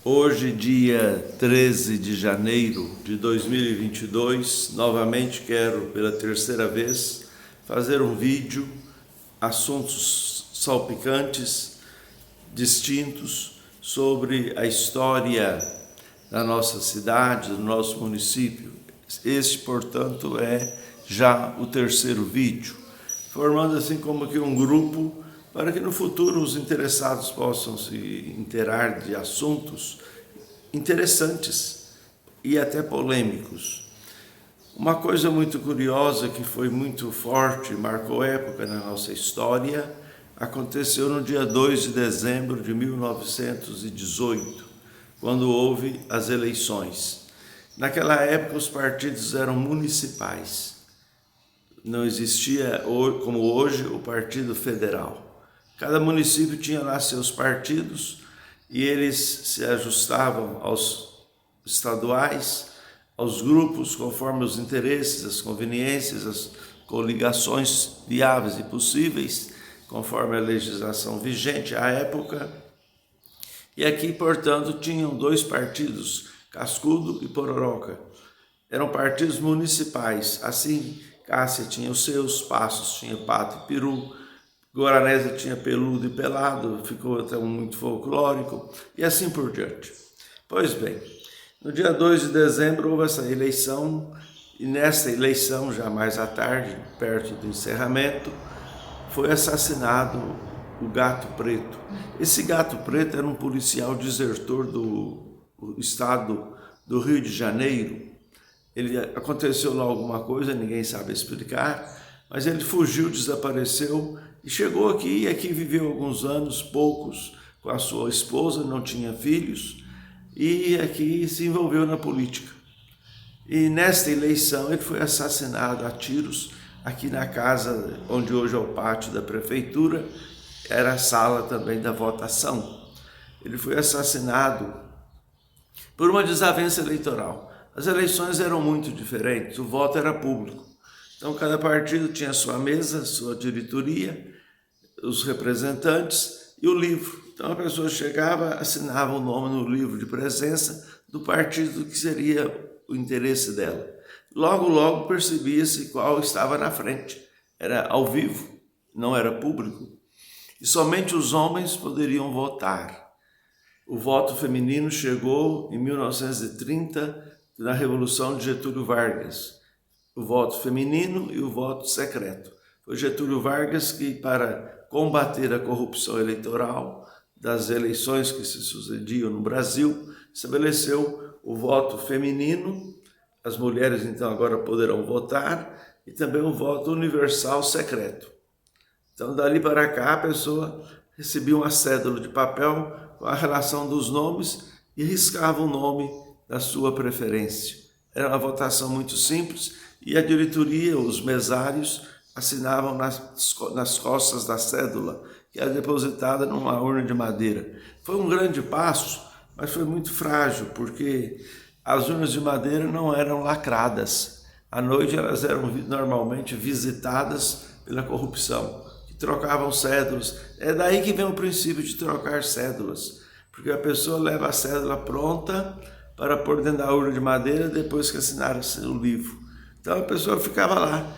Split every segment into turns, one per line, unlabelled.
Hoje, dia 13 de janeiro de 2022, novamente quero, pela terceira vez, fazer um vídeo, assuntos salpicantes, distintos, sobre a história da nossa cidade, do nosso município. Este, portanto, é já o terceiro vídeo, formando assim como que um grupo para que no futuro os interessados possam se inteirar de assuntos interessantes e até polêmicos. Uma coisa muito curiosa que foi muito forte, marcou época na nossa história, aconteceu no dia 2 de dezembro de 1918, quando houve as eleições. Naquela época os partidos eram municipais. Não existia, como hoje, o Partido Federal. Cada município tinha lá seus partidos e eles se ajustavam aos estaduais, aos grupos, conforme os interesses, as conveniências, as coligações viáveis e possíveis, conforme a legislação vigente à época. E aqui, portanto, tinham dois partidos, Cascudo e Pororoca. Eram partidos municipais. Assim, Cássia tinha os seus, Passos tinha Pato e Peru, Guaranésia tinha Peludo e Pelado, ficou até muito folclórico, e assim por diante. Pois bem, no dia 2 de dezembro houve essa eleição, e nessa eleição, já mais à tarde, perto do encerramento, foi assassinado o Gato Preto. Esse Gato Preto era um policial desertor do estado do Rio de Janeiro. Aconteceu lá alguma coisa, ninguém sabe explicar, mas ele fugiu, desapareceu e chegou aqui, e aqui viveu alguns anos, poucos, com a sua esposa, não tinha filhos, e aqui se envolveu na política. E nesta eleição ele foi assassinado a tiros, aqui na casa onde hoje é o pátio da prefeitura, era a sala também da votação. Ele foi assassinado por uma desavença eleitoral. As eleições eram muito diferentes, o voto era público. Então cada partido tinha sua mesa, sua diretoria, os representantes e o livro. Então a pessoa chegava, assinava o nome no livro de presença do partido que seria o interesse dela. Logo percebia-se qual estava na frente. Era ao vivo, não era público. E somente os homens poderiam votar. O voto feminino chegou em 1930, na Revolução de Getúlio Vargas. O voto feminino e o voto secreto. Foi Getúlio Vargas que, para combater a corrupção eleitoral das eleições que se sucediam no Brasil, estabeleceu o voto feminino, as mulheres então agora poderão votar, e também o voto universal secreto. Então, dali para cá, a pessoa recebia uma cédula de papel com a relação dos nomes e riscava o nome da sua preferência. Era uma votação muito simples e a diretoria, os mesários, assinavam nas costas da cédula, que era depositada numa urna de madeira. Foi um grande passo, mas foi muito frágil, porque as urnas de madeira não eram lacradas. À noite elas eram normalmente visitadas pela corrupção, que trocavam cédulas. É daí que vem o princípio de trocar cédulas, porque a pessoa leva a cédula pronta para pôr dentro da urna de madeira depois que assinaram o livro. Então a pessoa ficava lá,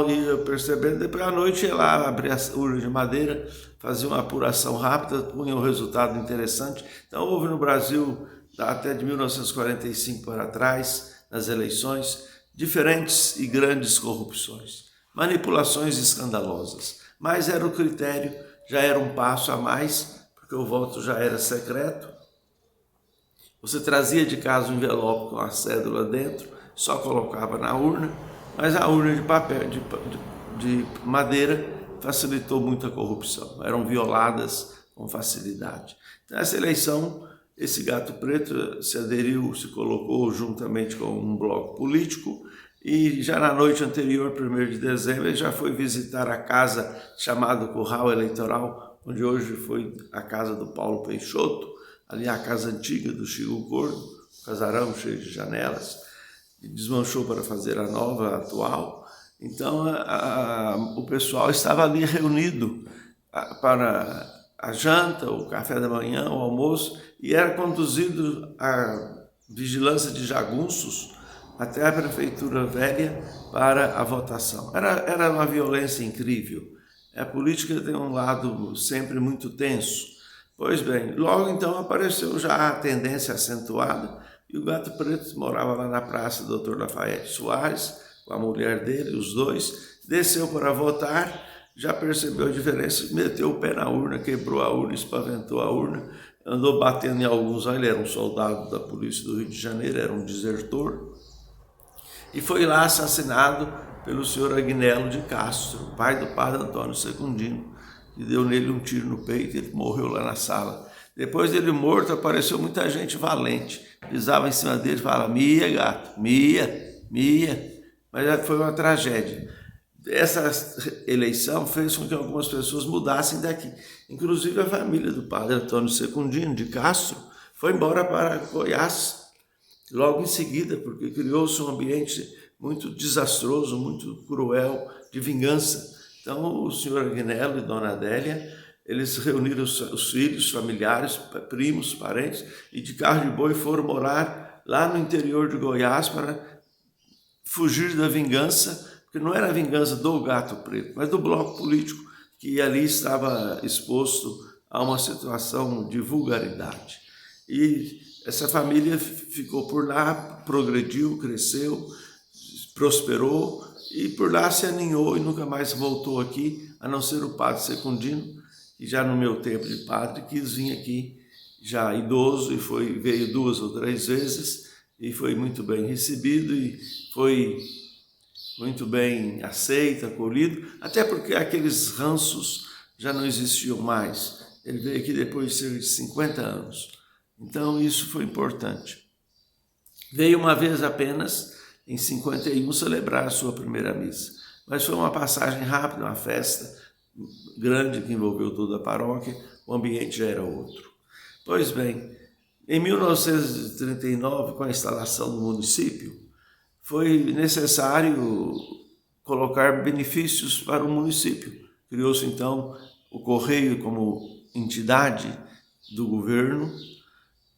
ia percebendo, depois à noite ia lá, abria a urna de madeira, fazia uma apuração rápida, punha um resultado interessante. Então houve no Brasil, até de 1945 para trás, nas eleições, diferentes e grandes corrupções, manipulações escandalosas. Mas era o critério, já era um passo a mais, porque o voto já era secreto. Você trazia de casa um envelope com a cédula dentro, só colocava na urna, mas a urna de papel, de madeira, facilitou muito a corrupção. Eram violadas com facilidade. Então, essa eleição, esse Gato Preto se aderiu, se colocou juntamente com um bloco político, e já na noite anterior, 1º de dezembro, ele já foi visitar a casa chamada Curral Eleitoral, onde hoje foi a casa do Paulo Peixoto, ali a casa antiga do Chico Gordo, casarão cheio de janelas, e desmanchou para fazer a nova, a atual. Então o pessoal estava ali reunido para a janta, o café da manhã, o almoço, e era conduzido a vigilância de jagunços até a prefeitura velha para a votação. Era uma violência incrível. A política tem um lado sempre muito tenso. Pois bem, logo então apareceu já a tendência acentuada, e o Gato Preto morava lá na praça do Dr. Lafayette Soares, com a mulher dele, os dois, desceu para votar, já percebeu a diferença, meteu o pé na urna, quebrou a urna, espaventou a urna, andou batendo em alguns, ele era um soldado da polícia do Rio de Janeiro, era um desertor, e foi lá assassinado pelo senhor Agnello de Castro, pai do padre Antônio Secundino, que deu nele um tiro no peito, ele morreu lá na sala. Depois dele morto, apareceu muita gente valente, pisava em cima dele e falava: Mia, gato, Mia, Mia. Mas foi uma tragédia. Essa eleição fez com que algumas pessoas mudassem daqui. Inclusive a família do padre Antônio Secundino de Castro foi embora para Goiás logo em seguida, porque criou-se um ambiente muito desastroso, muito cruel, de vingança. Então o senhor Agnello e dona Adélia, eles reuniram os filhos, familiares, primos, parentes, e de carro de boi foram morar lá no interior de Goiás para fugir da vingança, porque não era a vingança do Gato Preto, mas do bloco político que ali estava exposto a uma situação de vulgaridade. E essa família ficou por lá, progrediu, cresceu, prosperou e por lá se aninhou e nunca mais voltou aqui, a não ser o padre Secundino, que já no meu tempo de padre quis vir aqui, já idoso, e veio 2 ou 3 vezes e foi muito bem recebido e foi muito bem aceito, acolhido, até porque aqueles ranços já não existiam mais. Ele veio aqui depois de cerca de 50 anos. Então isso foi importante. Veio uma vez apenas, em 51, celebrar a sua primeira missa. Mas foi uma passagem rápida, uma festa grande que envolveu toda a paróquia, o ambiente já era outro. Pois bem, em 1939, com a instalação do município, foi necessário colocar benefícios para o município. Criou-se então o Correio como entidade do governo.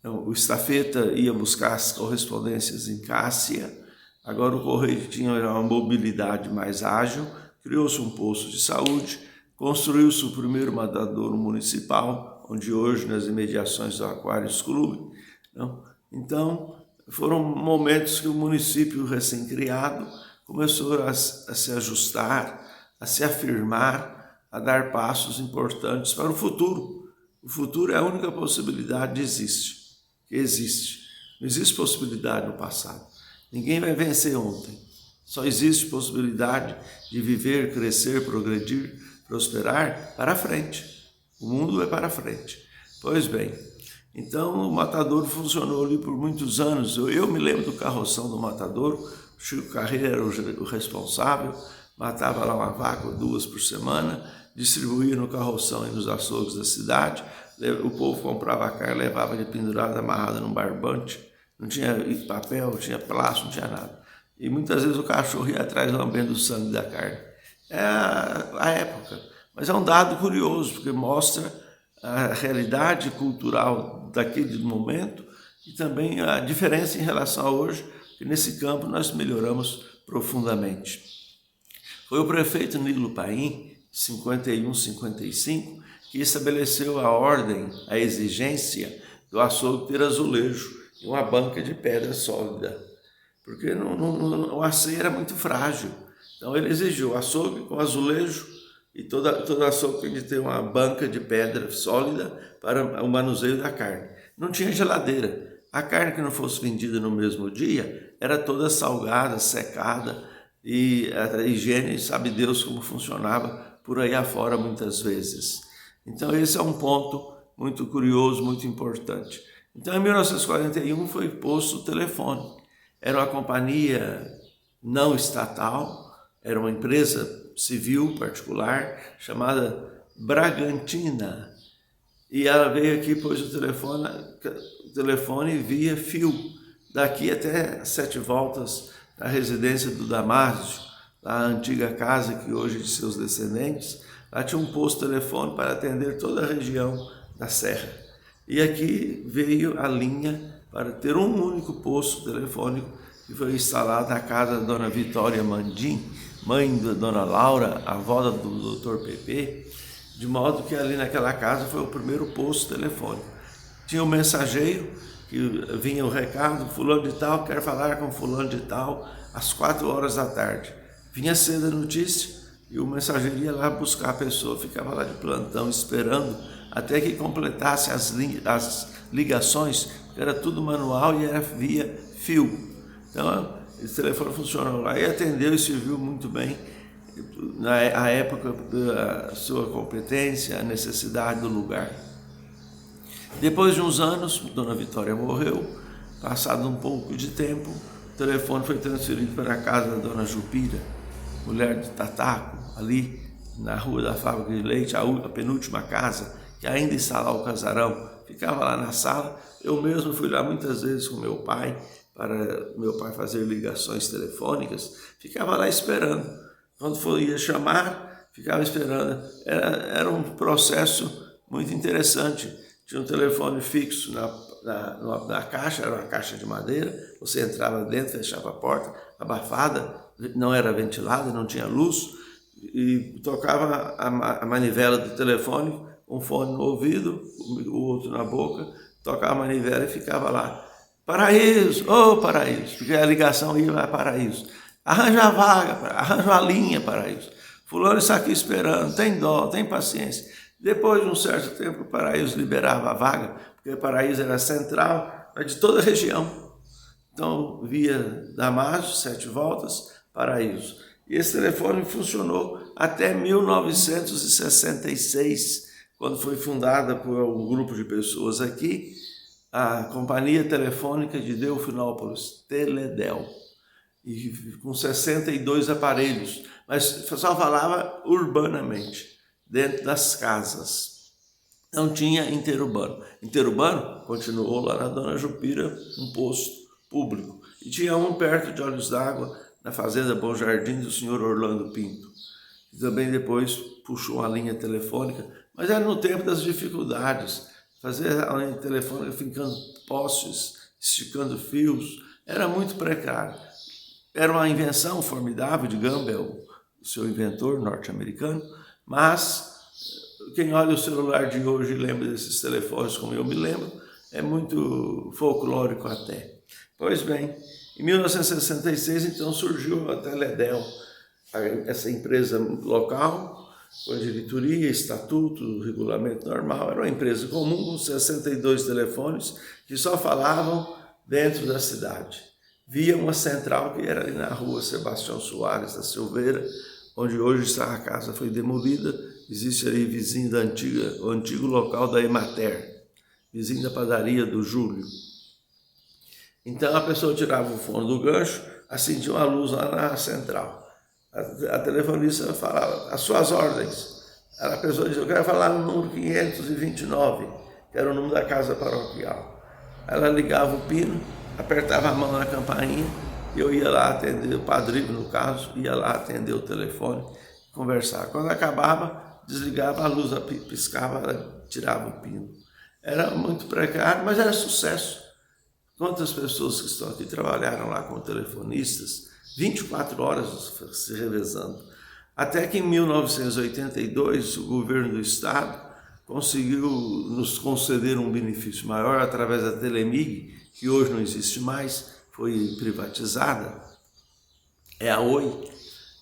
O estafeta ia buscar as correspondências em Cássia. Agora o Correio tinha uma mobilidade mais ágil, criou-se um posto de saúde, construiu-se o primeiro matadouro municipal, onde hoje nas imediações do Aquários Clube. Então, foram momentos que o município recém-criado começou a se ajustar, a se afirmar, a dar passos importantes para o futuro. O futuro é a única possibilidade que existe. Não existe possibilidade no passado. Ninguém vai vencer ontem. Só existe possibilidade de viver, crescer, progredir, prosperar para frente. O mundo é para frente. Pois bem, então o matadouro funcionou ali por muitos anos. Eu me lembro do carroção do matadouro. O Chico Carreira era o responsável, matava lá uma vaca ou 2 por semana, distribuía no carroção e nos açougues da cidade. O povo comprava a carne, levava ele pendurado, amarrado num barbante. Não tinha papel, não tinha plástico, não tinha nada. E muitas vezes o cachorro ia atrás lambendo o sangue da carne. É a época. Mas é um dado curioso, porque mostra a realidade cultural daquele momento e também a diferença em relação a hoje, que nesse campo nós melhoramos profundamente. Foi o prefeito Nilo Paim, 51, 55, que estabeleceu a ordem, a exigência do açougue ter azulejo e uma banca de pedra sólida, porque o açougue era muito frágil. Então ele exigiu açougue com azulejo e todo açougue tem de ter uma banca de pedra sólida para o manuseio da carne. Não tinha geladeira. A carne que não fosse vendida no mesmo dia era toda salgada, secada, e a higiene, sabe Deus como funcionava por aí afora muitas vezes. Então esse é um ponto muito curioso, muito importante. Então em 1941 foi posto o telefone. Era uma companhia não estatal, era uma empresa civil particular chamada Bragantina. E ela veio aqui e pôs o telefone via fio, daqui até 7 voltas da residência do Damásio, a antiga casa que hoje é de seus descendentes, Lá tinha um posto telefônico para atender toda a região da Serra. E aqui veio a linha para ter um único posto telefônico que foi instalado na casa da dona Vitória Mandim, mãe da dona Laura, avó do Dr. Pepe, de modo que ali naquela casa foi o primeiro posto telefônico. Tinha um mensageiro que vinha o recado, fulano de tal quer falar com fulano de tal às 4 horas da tarde. Vinha cedo a notícia e o mensageiro ia lá buscar a pessoa, ficava lá de plantão esperando até que completasse as ligações, que era tudo manual e era via fio. Então, esse telefone funcionou lá e atendeu e serviu muito bem na época da sua competência, a necessidade do lugar. Depois de uns anos, dona Vitória morreu. Passado um pouco de tempo, o telefone foi transferido para a casa da dona Jupira, mulher de Tataco, ali na Rua da Fábrica de Leite, a penúltima casa, que ainda está lá o casarão. Ficava lá na sala. Eu mesmo fui lá muitas vezes com meu pai, para meu pai fazer ligações telefônicas. Ficava lá esperando. Quando ia chamar, ficava esperando. Era um processo muito interessante. Tinha um telefone fixo na caixa, era uma caixa de madeira. Você entrava dentro, fechava a porta, abafada, não era ventilada, não tinha luz, e tocava a manivela do telefone, um fone no ouvido, o outro na boca, tocava a manivela e ficava lá. Paraíso, ô Paraíso, porque a ligação ia para Paraíso. Arranja a vaga, arranja a linha, Paraíso. Fulano está aqui esperando, tem dó, tem paciência. Depois de um certo tempo, o Paraíso liberava a vaga, porque o Paraíso era central, mas de toda a região. Então, via Damasio, 7 voltas, Paraíso. E esse telefone funcionou até 1966, quando foi fundada por um grupo de pessoas aqui, a Companhia Telefônica de Delfinópolis, Teledel, e com 62 aparelhos, mas só falava urbanamente, dentro das casas. Não tinha interurbano. Interurbano continuou lá na Dona Jupira, um posto público. E tinha um perto de Olhos d'Água, na Fazenda Bom Jardim, do senhor Orlando Pinto, que também depois puxou a linha telefônica, mas era no tempo das dificuldades. Fazer a linha telefônica ficando postes, esticando fios, era muito precário. Era uma invenção formidável de Gumbel, o seu inventor norte-americano, mas quem olha o celular de hoje e lembra desses telefones como eu me lembro, é muito folclórico até. Pois bem, em 1966, então, surgiu a Teledel, essa empresa local, com diretoria, estatuto, regulamento normal. Era uma empresa comum com 62 telefones que só falavam dentro da cidade. Via uma central que era ali na rua Sebastião Soares da Silveira, onde hoje está a casa, foi demolida. Existe ali vizinho o antigo local da Emater, vizinho da padaria do Júlio. Então a pessoa tirava o fone do gancho, acendia uma luz lá na central. A telefonista falava as suas ordens. A pessoa dizia, eu quero falar no número 529, que era o número da casa paroquial. Ela ligava o pino, apertava a mão na campainha, e eu ia lá atender, o padrinho no caso, ia lá atender o telefone, conversar. Quando acabava, desligava a luz, piscava, ela tirava o pino. Era muito precário, mas era sucesso. Quantas pessoas que estão aqui trabalharam lá como telefonistas, 24 horas se revezando. Até que em 1982, o governo do estado conseguiu nos conceder um benefício maior através da Telemig, que hoje não existe mais, foi privatizada. É a Oi.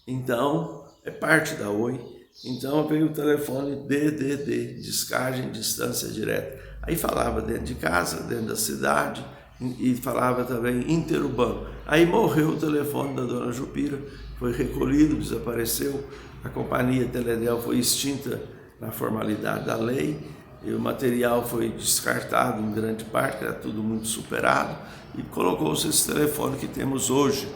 Então, é parte da Oi. Então veio o telefone DDD, descagem, distância direta. Aí falava dentro de casa, dentro da cidade, e falava também interurbano. Aí morreu o telefone da dona Jupira, foi recolhido, desapareceu, a companhia Teledel foi extinta na formalidade da lei, e o material foi descartado em grande parte, era tudo muito superado, e colocou-se esse telefone que temos hoje.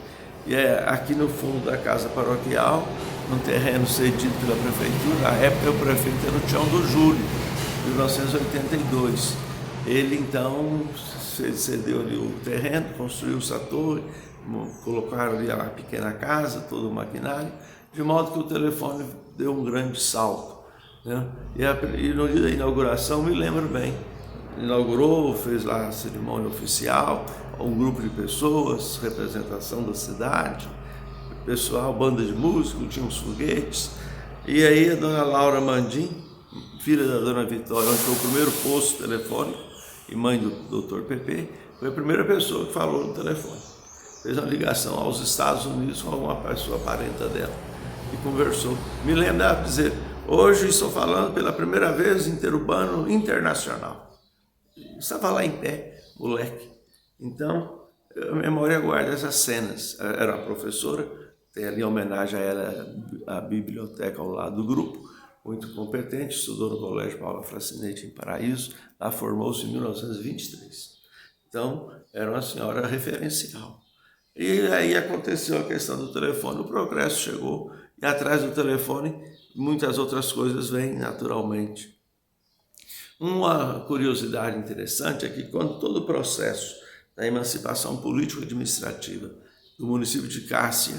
E é aqui no fundo da casa paroquial, num terreno cedido pela prefeitura. Na época o prefeito era o Tião do Júlio, 1982. Ele então cedeu ali o terreno, construiu essa torre, colocaram ali a pequena casa, todo o maquinário, de modo que o telefone deu um grande salto. né? E no dia da inauguração, me lembro bem, inaugurou, fez lá a cerimônia oficial, um grupo de pessoas, representação da cidade, pessoal, banda de música, tinha uns foguetes, e aí a dona Laura Mandim, filha da dona Vitória, onde foi o primeiro posto telefônico, e mãe do Dr. Pepe, foi a primeira pessoa que falou no telefone. Fez uma ligação aos Estados Unidos com alguma pessoa parenta dela e conversou. Me lembro dela dizer: hoje estou falando pela primeira vez interurbano internacional. Estava lá em pé, moleque. Então, a memória guarda essas cenas. Era uma professora, tem ali em homenagem a ela a biblioteca ao lado do grupo, muito competente, estudou no Colégio Paula Fracinete em Paraíso, lá formou-se em 1923. Então, era uma senhora referencial. E aí aconteceu a questão do telefone, o progresso chegou, e atrás do telefone muitas outras coisas vêm naturalmente. Uma curiosidade interessante é que quando todo o processo da emancipação político-administrativa do município de Cássia,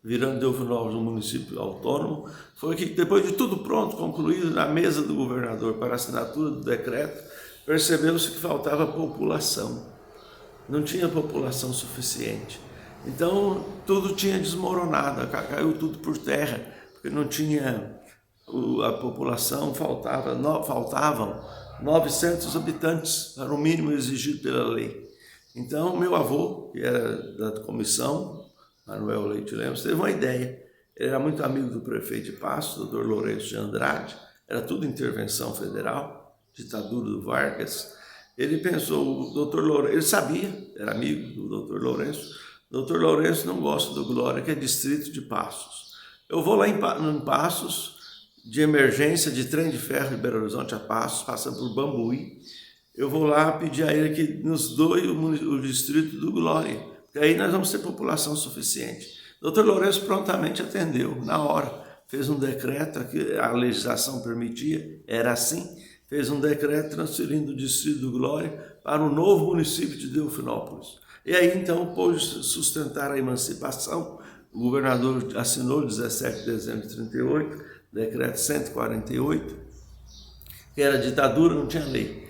virando Delfinópolis um município autônomo, foi que depois de tudo pronto, concluído na mesa do governador para a assinatura do decreto, percebeu-se que faltava população. Não tinha população suficiente. Então tudo tinha desmoronado, caiu tudo por terra, porque não tinha a população, faltavam 900 habitantes, era o mínimo exigido pela lei. Então meu avô, que era da comissão, Manuel Leite Lemos, teve uma ideia. Ele era muito amigo do prefeito de Passo, Dr. Lourenço de Andrade, era tudo intervenção federal, ditadura do Vargas. Ele pensou, o Dr. Lourenço, ele sabia, era amigo do Dr. Lourenço, o Dr. Lourenço não gosta do Glória, que é distrito de Passos. Eu vou lá em Passos, de emergência, de trem de ferro de Belo Horizonte a Passos, passando por Bambuí. Eu vou lá pedir a ele que nos doe o distrito do Glória, porque aí nós vamos ter população suficiente. O Dr. Lourenço prontamente atendeu, na hora. Fez um decreto, que a legislação permitia, era assim, fez um decreto transferindo o distrito do Glória para o novo município de Delfinópolis. E aí então pôde sustentar a emancipação. O governador assinou 17 de dezembro de 38, decreto 148, que era ditadura, não tinha lei.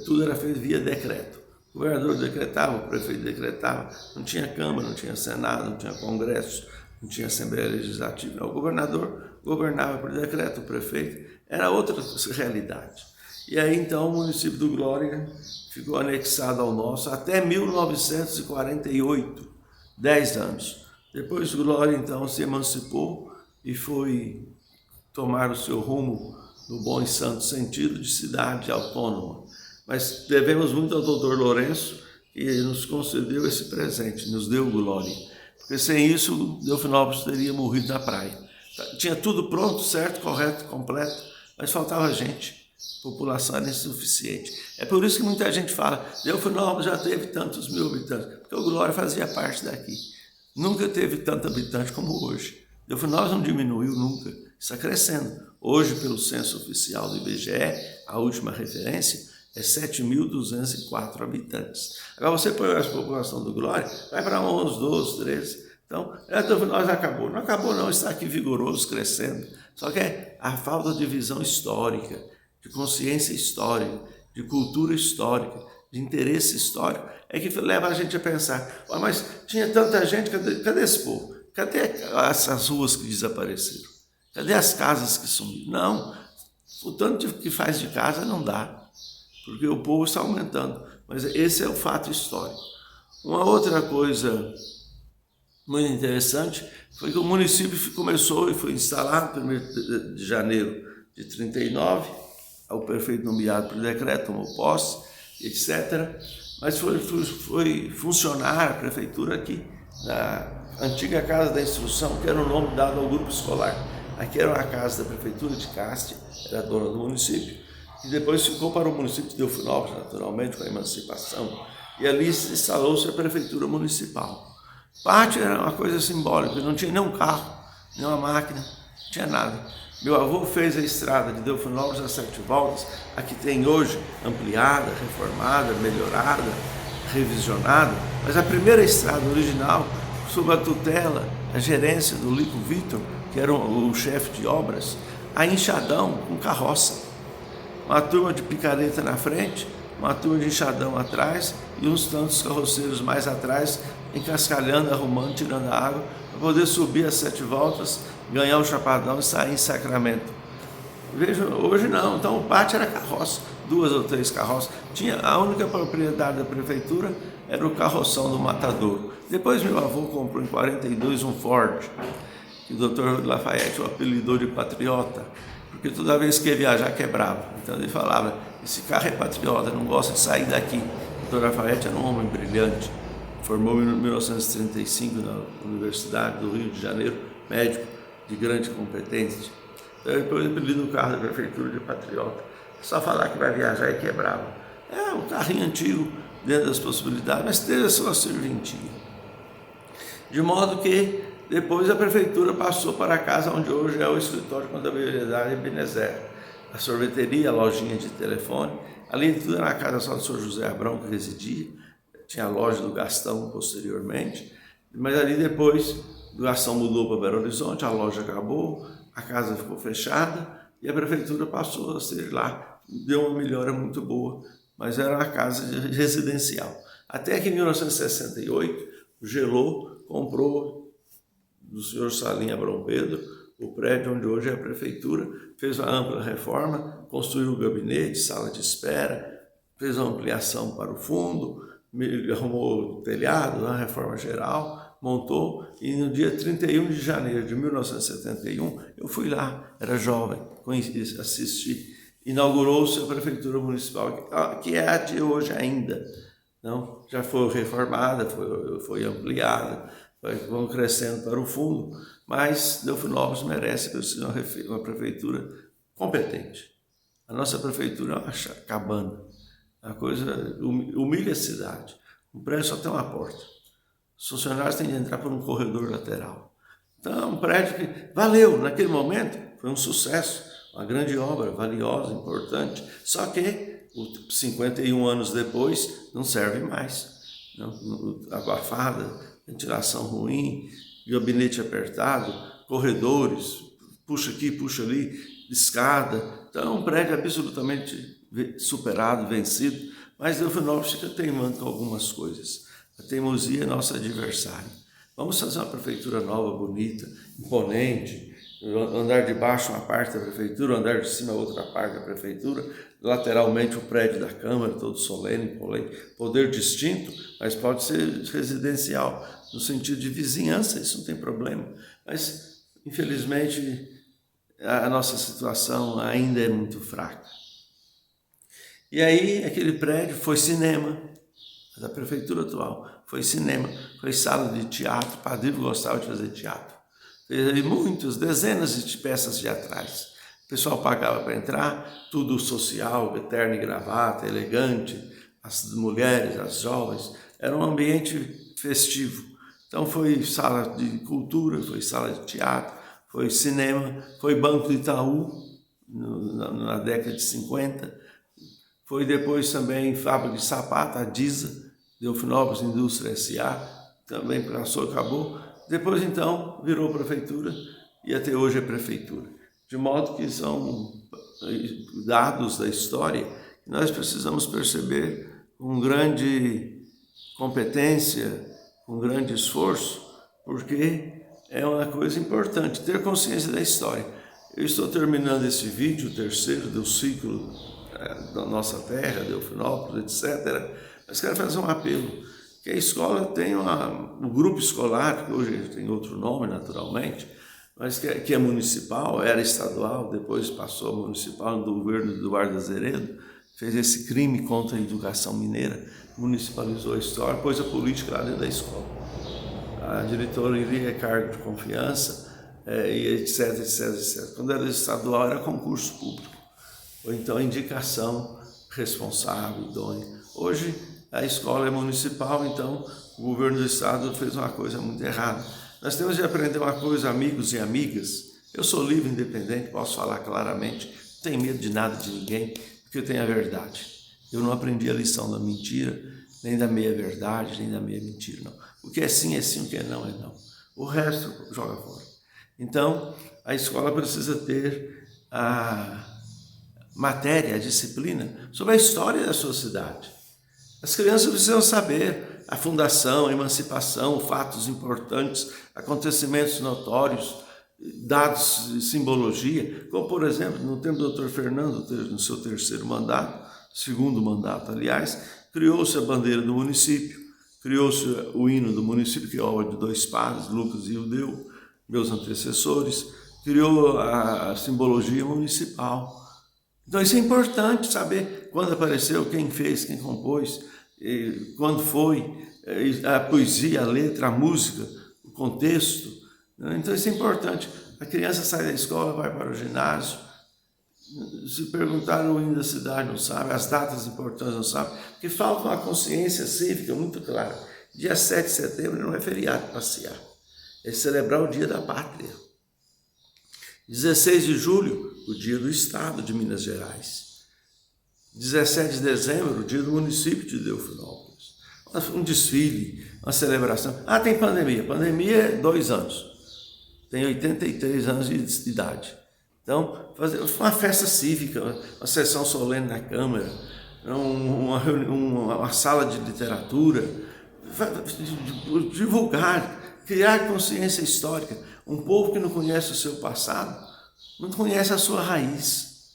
Tudo era feito via decreto. O governador decretava, o prefeito decretava, não tinha Câmara, não tinha Senado, não tinha Congresso, não tinha Assembleia Legislativa. Não, o governador governava por decreto, o prefeito, era outra realidade. E aí então o município do Glória ficou anexado ao nosso até 1948, 10 anos. Depois o Glória então se emancipou e foi tomar o seu rumo no bom e santo sentido de cidade autônoma. Mas devemos muito ao Dr. Lourenço, que nos concedeu esse presente, nos deu Glória. Porque sem isso, Delfinópolis teria morrido na praia. Tinha tudo pronto, certo, correto, completo, mas faltava gente. A população era insuficiente. É por isso que muita gente fala, Delfinópolis já teve tantos mil habitantes, porque o Glória fazia parte daqui. Nunca teve tanto habitante como hoje. Delfinópolis não diminuiu nunca, está crescendo. Hoje, pelo censo oficial do IBGE, a última referência, é 7.204 habitantes. Agora você põe a população do Glória, vai para 11, 12, 13. Então, Delfinópolis acabou. Não acabou não, está aqui vigoroso, crescendo. Só que é a falta de visão histórica, de consciência histórica, de cultura histórica, de interesse histórico, é que leva a gente a pensar, mas tinha tanta gente, cadê esse povo? Cadê essas ruas que desapareceram? Cadê as casas que sumiram? Não, o tanto que faz de casa não dá, porque o povo está aumentando. Mas esse é o fato histórico. Uma outra coisa muito interessante foi que o município começou e foi instalado no 1º de janeiro de 39, o prefeito nomeado por decreto, tomou posse, etc. Mas foi funcionar a prefeitura aqui, na antiga Casa da Instrução, que era o nome dado ao grupo escolar. Aqui era a casa da prefeitura de Cástia, era a dona do município, e depois ficou para o município de Delfinópolis, naturalmente, com a emancipação, e ali instalou-se a prefeitura municipal. Pátio era uma coisa simbólica, não tinha nem um carro, nem uma máquina, não tinha nada. Meu avô fez a estrada de Delfinópolis a 7 voltas, a que tem hoje, ampliada, reformada, melhorada, revisionada, mas a primeira estrada original, sob a tutela, a gerência do Lico Vitor, que era o chefe de obras, a enxadão com carroça. Uma turma de picareta na frente, uma turma de enxadão atrás e uns tantos carroceiros mais atrás, encascalhando, arrumando, tirando a água, para poder subir as 7 voltas, ganhar o Chapadão e sair em Sacramento. Veja, hoje não, então o pátio era carroça, 2 ou 3 carroças. Tinha, a única propriedade da prefeitura era o carroção do Matadouro. Depois meu avô comprou em 42 um Ford, que o Dr. Lafayette o apelidou de patriota, porque toda vez que ia viajar quebrava. Então ele falava, esse carro é patriota, não gosta de sair daqui. O Dr. Lafayette era um homem brilhante, formou em 1935 na Universidade do Rio de Janeiro, médico de grande competência. Então depois ele apelidou o carro da prefeitura de patriota. É só falar que vai viajar e quebrava. É um carrinho antigo, dentro das possibilidades, mas teve a sua serventia. De modo que depois a prefeitura passou para a casa onde hoje é o escritório de contabilidade Ebenezer, a sorveteria, a lojinha de telefone. Ali tudo era a casa só do Sr. José Abrão que residia, tinha a loja do Gastão posteriormente, mas ali depois o Gastão mudou para Belo Horizonte, a loja acabou, a casa ficou fechada e a prefeitura passou a ser lá. Deu uma melhora muito boa, mas era uma casa residencial. Até que em 1968, o Gelô comprou do senhor Salim Abrão Pedro, o prédio onde hoje é a prefeitura, fez uma ampla reforma, construiu um gabinete, sala de espera, fez uma ampliação para o fundo, arrumou o telhado, uma reforma geral, montou, e no dia 31 de janeiro de 1971, eu fui lá, era jovem, assisti, inaugurou-se a prefeitura municipal, que é a de hoje ainda, não? Já foi reformada, foi ampliada, vão crescendo para o fundo, mas Delfinópolis merece uma prefeitura competente. A nossa prefeitura é uma cabana, uma coisa humilha a cidade. O prédio só tem uma porta. Os funcionários têm de entrar por um corredor lateral. Então é um prédio que valeu, naquele momento, foi um sucesso, uma grande obra, valiosa, importante, só que 51 anos depois não serve mais. Abafada, ventilação ruim, gabinete apertado, corredores, puxa aqui, puxa ali, escada. Então é um prédio absolutamente superado, vencido, mas Delfinópolis fica teimando com algumas coisas. A teimosia é nosso adversário. Vamos fazer uma prefeitura nova, bonita, imponente, andar de baixo uma parte da prefeitura, andar de cima outra parte da prefeitura, lateralmente o prédio da Câmara, todo solene, poder distinto, mas pode ser residencial, no sentido de vizinhança, isso não tem problema. Mas, infelizmente, a nossa situação ainda é muito fraca. E aí, aquele prédio foi cinema, da prefeitura atual, foi cinema, foi sala de teatro, o Padrinho gostava de fazer teatro. Fez muitas, dezenas de peças teatrais. O pessoal pagava para entrar, tudo social, terno e gravata, elegante, as mulheres, as jovens, era um ambiente festivo. Então foi sala de cultura, foi sala de teatro, foi cinema, foi Banco do Itaú, na década de 50, foi depois também fábrica de sapato, a Disa, Delfinópolis Indústria S.A., também passou, acabou. Depois, então, virou prefeitura e até hoje é prefeitura. De modo que são dados da história que nós precisamos perceber com grande competência, com grande esforço, porque é uma coisa importante, ter consciência da história. Eu estou terminando esse vídeo, o terceiro do ciclo da nossa terra, Delfinópolis, etc. Mas quero fazer um apelo, que a escola tem o grupo escolar, que hoje tem outro nome naturalmente, mas que é municipal, era estadual, depois passou a municipal do governo do Eduardo Azeredo, fez esse crime contra a educação mineira, municipalizou a história, pôs a política lá dentro da escola. A diretoria é cargo de confiança, e etc, etc, etc. Quando era estadual era concurso público, ou então indicação responsável, idônea. Hoje a escola é municipal, então o governo do estado fez uma coisa muito errada. Nós temos de aprender uma coisa, amigos e amigas. Eu sou livre, independente, posso falar claramente, não tenho medo de nada, de ninguém, porque eu tenho a verdade. Eu não aprendi a lição da mentira, nem da meia-verdade, nem da meia-mentira, não. O que é sim, o que é não, é não. O resto, joga fora. Então, a escola precisa ter a matéria, a disciplina, sobre a história da sua cidade. As crianças precisam saber a fundação, a emancipação, fatos importantes, acontecimentos notórios, dados de simbologia, como, por exemplo, no tempo do Dr. Fernando, no seu terceiro mandato, segundo mandato, aliás, criou-se a bandeira do município, criou-se o hino do município, que é a obra de dois padres, Lucas e Ildeu, meus antecessores, criou a simbologia municipal. Então isso é importante saber quando apareceu, quem fez, quem compôs, quando foi, a poesia, a letra, a música, o contexto. Então isso é importante. A criança sai da escola, vai para o ginásio, se perguntar o hino da cidade, não sabe, as datas importantes não sabe, porque falta uma consciência cívica muito clara. Dia 7 de setembro não é feriado passear, é celebrar o Dia da Pátria. 16 de julho, o Dia do Estado de Minas Gerais. 17 de dezembro, o Dia do Município de Delfinópolis. Um desfile, uma celebração. Ah, tem pandemia. Pandemia é 2 anos. Tem 83 anos de idade. Então, fazer uma festa cívica, uma sessão solene na Câmara, uma sala de literatura, divulgar, criar consciência histórica. Um povo que não conhece o seu passado, não conhece a sua raiz,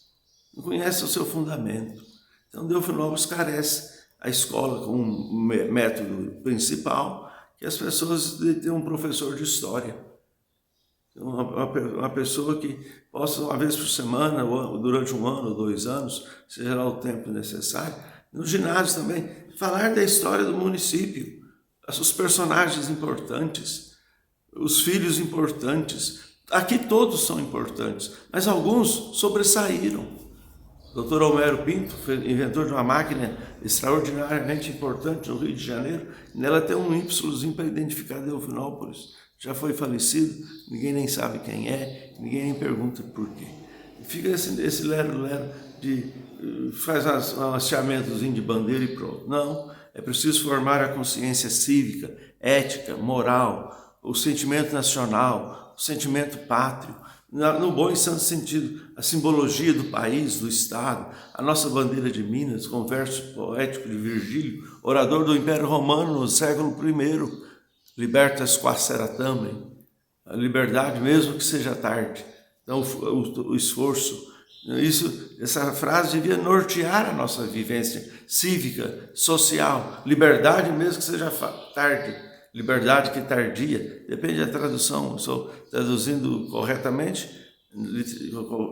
não conhece o seu fundamento. Então, Delfinópolis carece a escola com um método principal, que as pessoas tenham um professor de história. Uma pessoa que possa, uma vez por semana, ou durante 1 ano ou 2 anos, seja lá o tempo necessário, no ginásio também, falar da história do município, os personagens importantes, os filhos importantes. Aqui todos são importantes, mas alguns sobressaíram. O Dr. Homero Pinto, inventor de uma máquina extraordinariamente importante no Rio de Janeiro, nela tem um Y para identificar Delfinópolis. Já foi falecido, ninguém nem sabe quem é, ninguém nem pergunta por quê. Fica esse lero-lero de faz um hasteamentozinho de bandeira e pronto. Não, é preciso formar a consciência cívica, ética, moral, o sentimento nacional, o sentimento pátrio, no bom e santo sentido, a simbologia do país, do Estado, a nossa bandeira de Minas, com o verso poético de Virgílio, orador do Império Romano no século I, libertas quassera também, a liberdade mesmo que seja tarde. Então o esforço, essa frase devia nortear a nossa vivência cívica, social, liberdade mesmo que seja tarde. Liberdade que tardia, depende da tradução, estou traduzindo corretamente,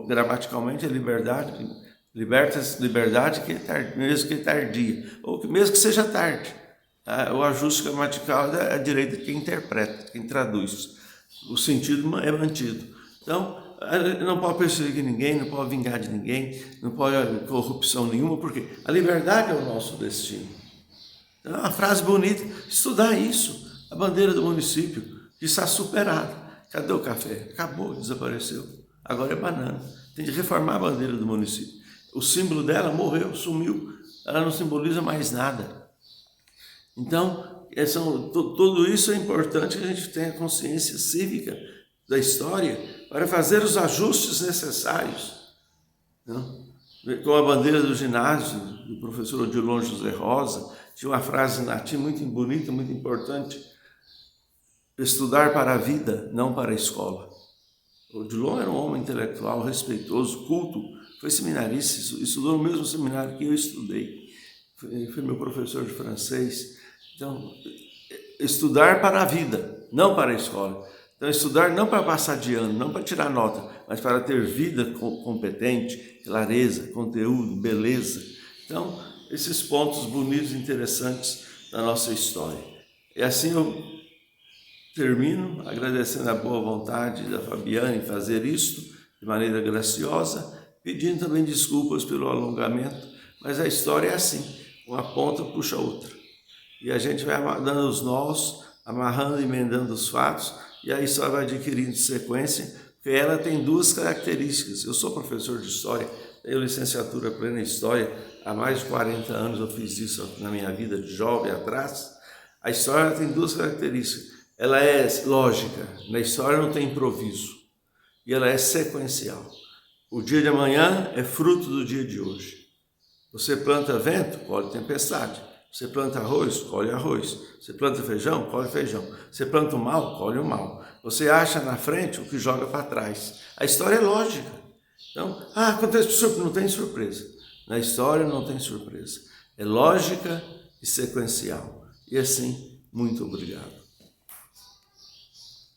gramaticalmente é liberdade, liberdade que mesmo que tardia, ou que mesmo que seja tarde. O ajuste gramatical é a direita de quem interpreta, quem traduz. O sentido é mantido. Então, não pode perseguir ninguém, não pode vingar de ninguém, não pode haver corrupção nenhuma, porque a liberdade é o nosso destino. Então, é uma frase bonita, estudar isso. A bandeira do município, que está superada. Cadê o café? Acabou, desapareceu. Agora é banana. Tem de reformar a bandeira do município. O símbolo dela morreu, sumiu. Ela não simboliza mais nada. Então, tudo isso é importante que a gente tenha consciência cívica da história para fazer os ajustes necessários. Não? Com a bandeira do ginásio, do professor Odilon José Rosa, tinha uma frase em latim muito bonita, muito importante: estudar para a vida, não para a escola. O Odilon era um homem intelectual, respeitoso, culto, foi seminarista, estudou no mesmo seminário que eu estudei, foi meu professor de francês. Então, estudar para a vida, não para a escola. Então, estudar não para passar de ano, não para tirar nota, mas para ter vida competente, clareza, conteúdo, beleza. Então, esses pontos bonitos e interessantes da nossa história. E assim eu termino agradecendo a boa vontade da Fabiana em fazer isto de maneira graciosa, pedindo também desculpas pelo alongamento, mas a história é assim, uma ponta puxa a outra. E a gente vai dando os nós, amarrando e emendando os fatos, e a história vai adquirindo sequência, porque ela tem 2 características. Eu sou professor de História, tenho licenciatura plena em História, há mais de 40 anos eu fiz isso na minha vida de jovem atrás. A história tem 2 características. Ela é lógica, na história não tem improviso, e ela é sequencial. O dia de amanhã é fruto do dia de hoje. Você planta vento, colhe tempestade. Você planta arroz, colhe arroz. Você planta feijão, colhe feijão. Você planta o mal, colhe o mal. Você acha na frente o que joga para trás. A história é lógica. Então, acontece surpresa, não tem surpresa. Na história não tem surpresa. É lógica e sequencial. E assim, muito obrigado.